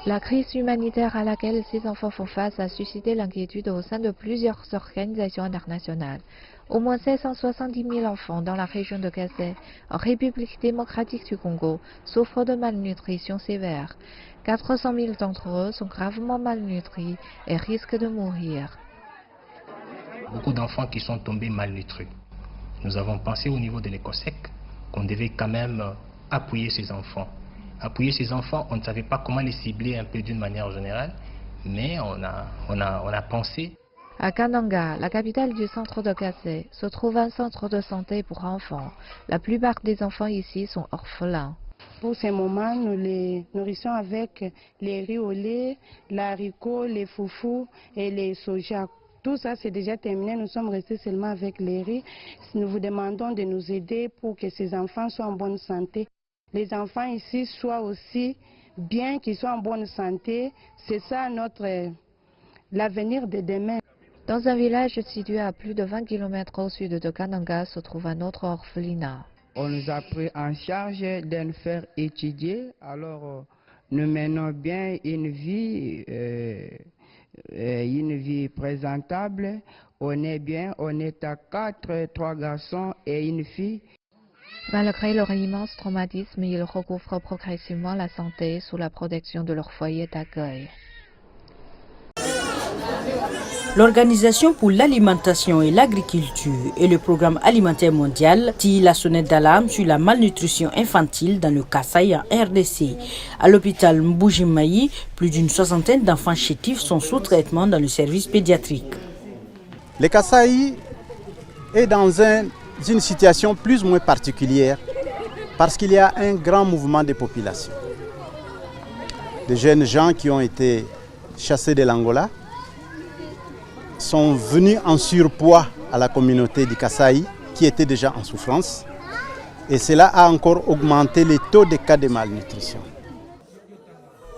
La crise humanitaire à laquelle ces enfants font face a suscité l'inquiétude au sein de plusieurs organisations internationales. Au moins 770 000 enfants dans la région de Kasai, en République démocratique du Congo, souffrent de malnutrition sévère. 400 000 d'entre eux sont gravement malnutris et risquent de mourir. Beaucoup d'enfants qui sont tombés malnutris. Nous avons pensé au niveau de l'ECOSEC qu'on devait quand même appuyer ces enfants. Appuyer ces enfants, on ne savait pas comment les cibler un peu d'une manière générale, mais on a pensé. À Kananga, la capitale du centre de Kasai, se trouve un centre de santé pour enfants. La plupart des enfants ici sont orphelins. Pour ces moments, nous les nourrissons avec les riz au lait, l'haricot, les foufous et les soja. Tout ça, c'est déjà terminé. Nous sommes restés seulement avec les riz. Nous vous demandons de nous aider pour que ces enfants soient en bonne santé. Les enfants ici soient aussi bien, qu'ils soient en bonne santé. C'est ça l'avenir de demain. Dans un village situé à plus de 20 km au sud de Kananga se trouve un autre orphelinat. On nous a pris en charge de nous faire étudier. Alors, nous menons bien une vie présentable. On est bien, on est à 3 garçons et une fille. Malgré leur immense traumatisme, ils recouvrent progressivement la santé sous la protection de leur foyer d'accueil. L'Organisation pour l'alimentation et l'agriculture et le Programme alimentaire mondial tirent la sonnette d'alarme sur la malnutrition infantile dans le Kasaï en RDC. À l'hôpital Mbujimayi, plus d'une soixantaine d'enfants chétifs sont sous traitement dans le service pédiatrique. Le Kasaï est dans une situation plus ou moins particulière parce qu'il y a un grand mouvement de population. Des jeunes gens qui ont été chassés de l'Angola sont venus en surpoids à la communauté du Kasaï qui était déjà en souffrance et cela a encore augmenté les taux de cas de malnutrition.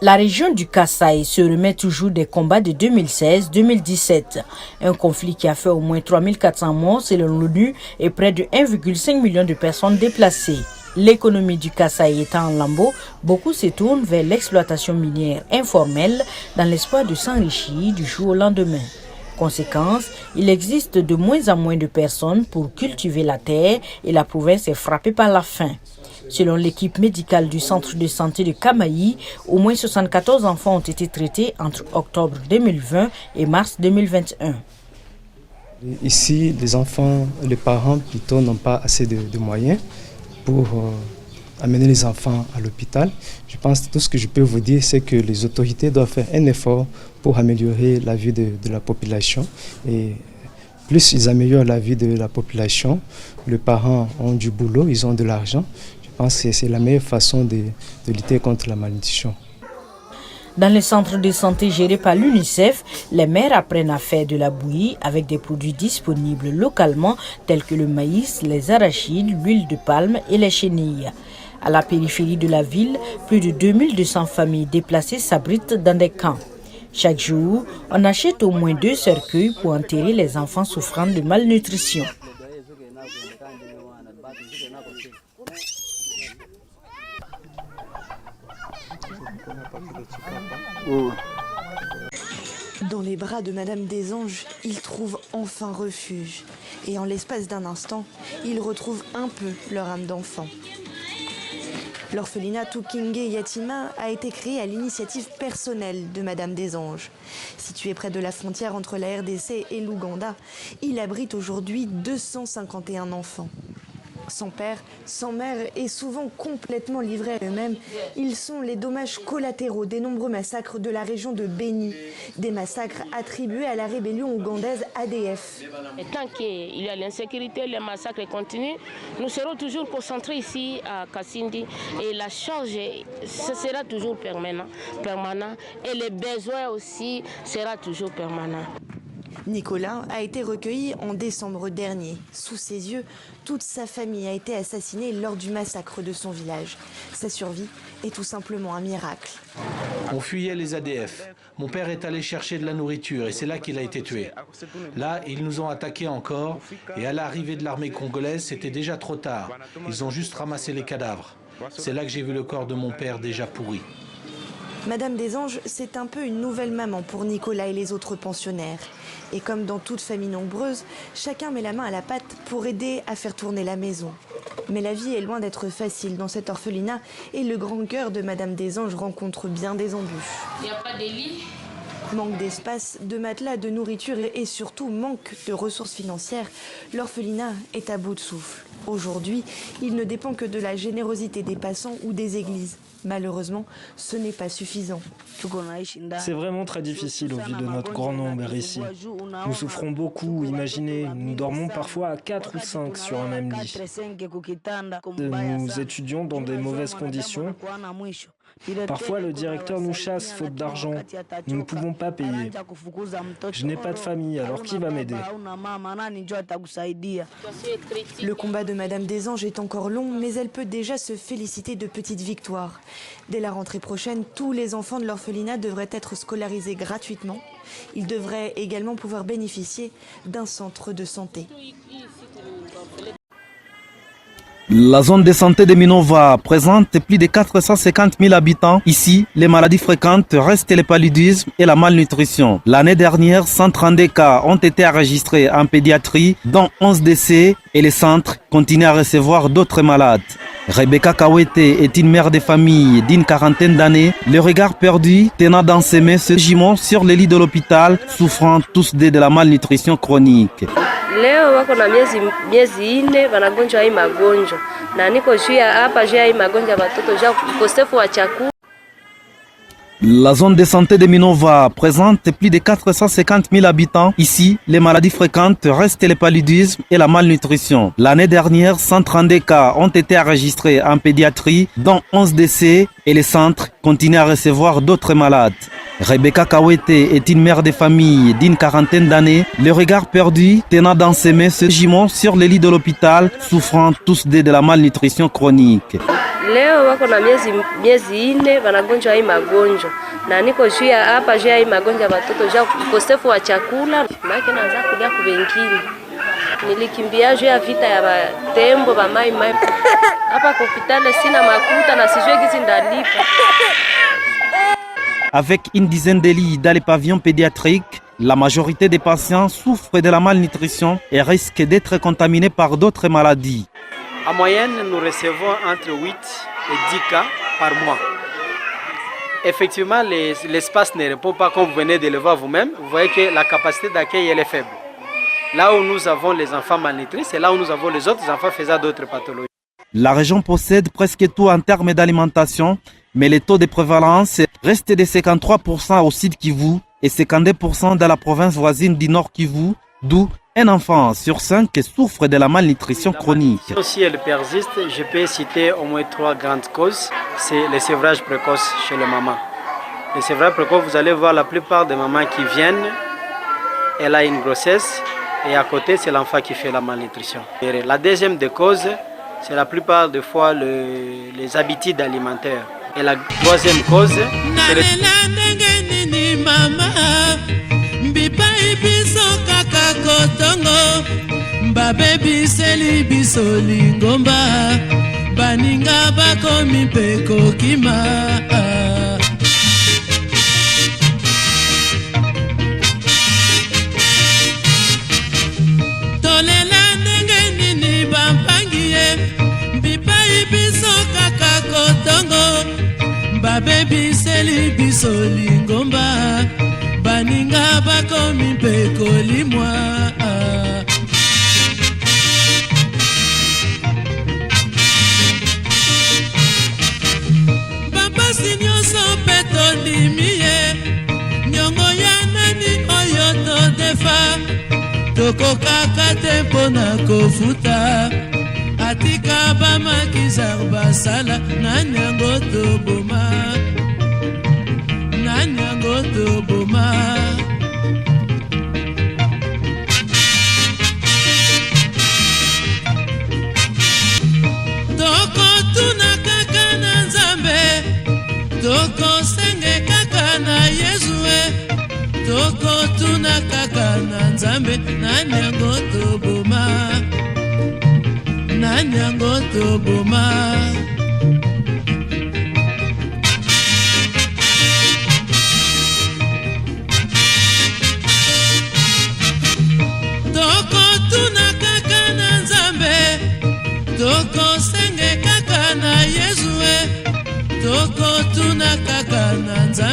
La région du Kasaï se remet toujours des combats de 2016-2017. Un conflit qui a fait au moins 3400 morts selon l'ONU et près de 1,5 million de personnes déplacées. L'économie du Kasaï étant en lambeaux, beaucoup se tournent vers l'exploitation minière informelle dans l'espoir de s'enrichir du jour au lendemain. Conséquence, il existe de moins en moins de personnes pour cultiver la terre et la province est frappée par la faim. Selon l'équipe médicale du centre de santé de Kamayi, au moins 74 enfants ont été traités entre octobre 2020 et mars 2021. Ici, les enfants, les parents plutôt n'ont pas assez de moyens pour amener les enfants à l'hôpital. Je pense que tout ce que je peux vous dire, c'est que les autorités doivent faire un effort pour améliorer la vie de la population. Et plus ils améliorent la vie de la population, les parents ont du boulot, ils ont de l'argent. Je pense que c'est la meilleure façon de lutter contre la malnutrition. Dans les centres de santé gérés par l'UNICEF, les mères apprennent à faire de la bouillie avec des produits disponibles localement tels que le maïs, les arachides, l'huile de palme et les chenilles. À la périphérie de la ville, plus de 2200 familles déplacées s'abritent dans des camps. Chaque jour, on achète au moins 2 cercueils pour enterrer les enfants souffrant de malnutrition. Dans les bras de Madame des Anges, ils trouvent enfin refuge. Et en l'espace d'un instant, ils retrouvent un peu leur âme d'enfant. L'orphelinat Tukinge Yatima a été créé à l'initiative personnelle de Madame des Anges. Situé près de la frontière entre la RDC et l'Ouganda, il abrite aujourd'hui 251 enfants. Sans père, sans mère et souvent complètement livrés à eux-mêmes, ils sont les dommages collatéraux des nombreux massacres de la région de Beni, des massacres attribués à la rébellion ougandaise ADF. Et tant qu'il y a l'insécurité, les massacres continuent, nous serons toujours concentrés ici à Kasindi et la charge, ce sera toujours permanent et les besoins aussi sera toujours permanent. Nicolas a été recueilli en décembre dernier. Sous ses yeux, toute sa famille a été assassinée lors du massacre de son village. Sa survie est tout simplement un miracle. On fuyait les ADF. Mon père est allé chercher de la nourriture et c'est là qu'il a été tué. Là, ils nous ont attaqués encore et à l'arrivée de l'armée congolaise, c'était déjà trop tard. Ils ont juste ramassé les cadavres. C'est là que j'ai vu le corps de mon père déjà pourri. Madame Desanges, c'est un peu une nouvelle maman pour Nicolas et les autres pensionnaires. Et comme dans toute famille nombreuse, chacun met la main à la pâte pour aider à faire tourner la maison. Mais la vie est loin d'être facile dans cet orphelinat et le grand cœur de Madame Desanges rencontre bien des embûches. Il n'y a pas de lit. Manque d'espace, de matelas, de nourriture et surtout manque de ressources financières, l'orphelinat est à bout de souffle. Aujourd'hui, il ne dépend que de la générosité des passants ou des églises. Malheureusement, ce n'est pas suffisant. C'est vraiment très difficile au vu de notre grand nombre ici. Nous souffrons beaucoup, imaginez, nous dormons parfois à 4 ou 5 sur un même lit. Nous étudions dans des mauvaises conditions. Parfois, le directeur nous chasse faute d'argent. Nous ne pouvons pas payer. Je n'ai pas de famille, alors qui va m'aider? Le combat de Madame Desanges est encore long, mais elle peut déjà se féliciter de petites victoires. Dès la rentrée prochaine, tous les enfants de l'orphelinat devraient être scolarisés gratuitement. Ils devraient également pouvoir bénéficier d'un centre de santé. La zone de santé de Minova présente plus de 450 000 habitants. Ici, les maladies fréquentes restent le paludisme et la malnutrition. L'année dernière, 132 cas ont été enregistrés en pédiatrie, dont 11 décès, et le centre continue à recevoir d'autres malades. Rebecca Kawete est une mère de famille d'une quarantaine d'années, le regard perdu tenant dans ses mains ce gimon sur le lit de l'hôpital, souffrant tous de la malnutrition chronique. Leo wako na miezi 4 wanagonjwa hii magonjwa na niko juu hapa juu hii magonjwa watoto juu ukosefu wa chakula. La zone de santé de Minova présente plus de 450 000 habitants. Ici, les maladies fréquentes restent le paludisme et la malnutrition. L'année dernière, 132 cas ont été enregistrés en pédiatrie, dont 11 décès, et le centre continue à recevoir d'autres malades. Rebecca Kawete est une mère de famille d'une quarantaine d'années, le regard perdu tenant dans ses mains ce gimon sur le lit de l'hôpital, souffrant tous de la malnutrition chronique. Leo wako na miezi 4 wanagonjwa hii magonjwa na niko juu hapa juu hii magonjwa watoto juu ukosefu wa chakula maana naanza kulia kwa wengine. Nilikimbia juu ya vita ya tembo ba mai hapa kwa hospitali sina makuta na sijui gizi ndalipa. Avec une dizaine de lits dans les pavillons pédiatriques, la majorité des patients souffrent de la malnutrition et risquent d'être contaminés par d'autres maladies. En moyenne, nous recevons entre 8 et 10 cas par mois. Effectivement, l'espace ne répond pas comme vous venez de le voir vous-même. Vous voyez que la capacité d'accueil est faible. Là où nous avons les enfants malnutris, c'est là où nous avons les autres enfants faisant d'autres pathologies. La région possède presque tout en termes d'alimentation, mais le taux de prévalence reste de 53% au Sud Kivu et 52% dans la province voisine du Nord Kivu, d'où un enfant sur 5 souffre de la malnutrition chronique. Si elle persiste, je peux citer au moins 3 grandes causes. C'est le sevrage précoce chez les mamans. Le sevrage précoce, vous allez voir la plupart des mamans qui viennent, elle a une grossesse et à côté c'est l'enfant qui fait la malnutrition. Et la deuxième des causes, c'est la plupart des fois les habitudes alimentaires. Et la troisième cause, c'est le... Mbipai biso kaka kotongo Mbabe biseli biso lingomba Baninga bakomi pe kokima Tolela ndenge nini bampangie Mbipai biso kaka kotongo Mbabe biseli biso lingomba Baninga bakomi pe kolimwa Bapasi nyonso pe tondimie Nyongo ya nani oyo todefa Tokokaka te mpona kofuta Atika bamakizar basala Nani yango toboma Boma. Toko tuna kaka na Nzambe Toko senge kaka na Yezue Toko tuna kaka na Nzambe Nani yango toboma Nani yango toboma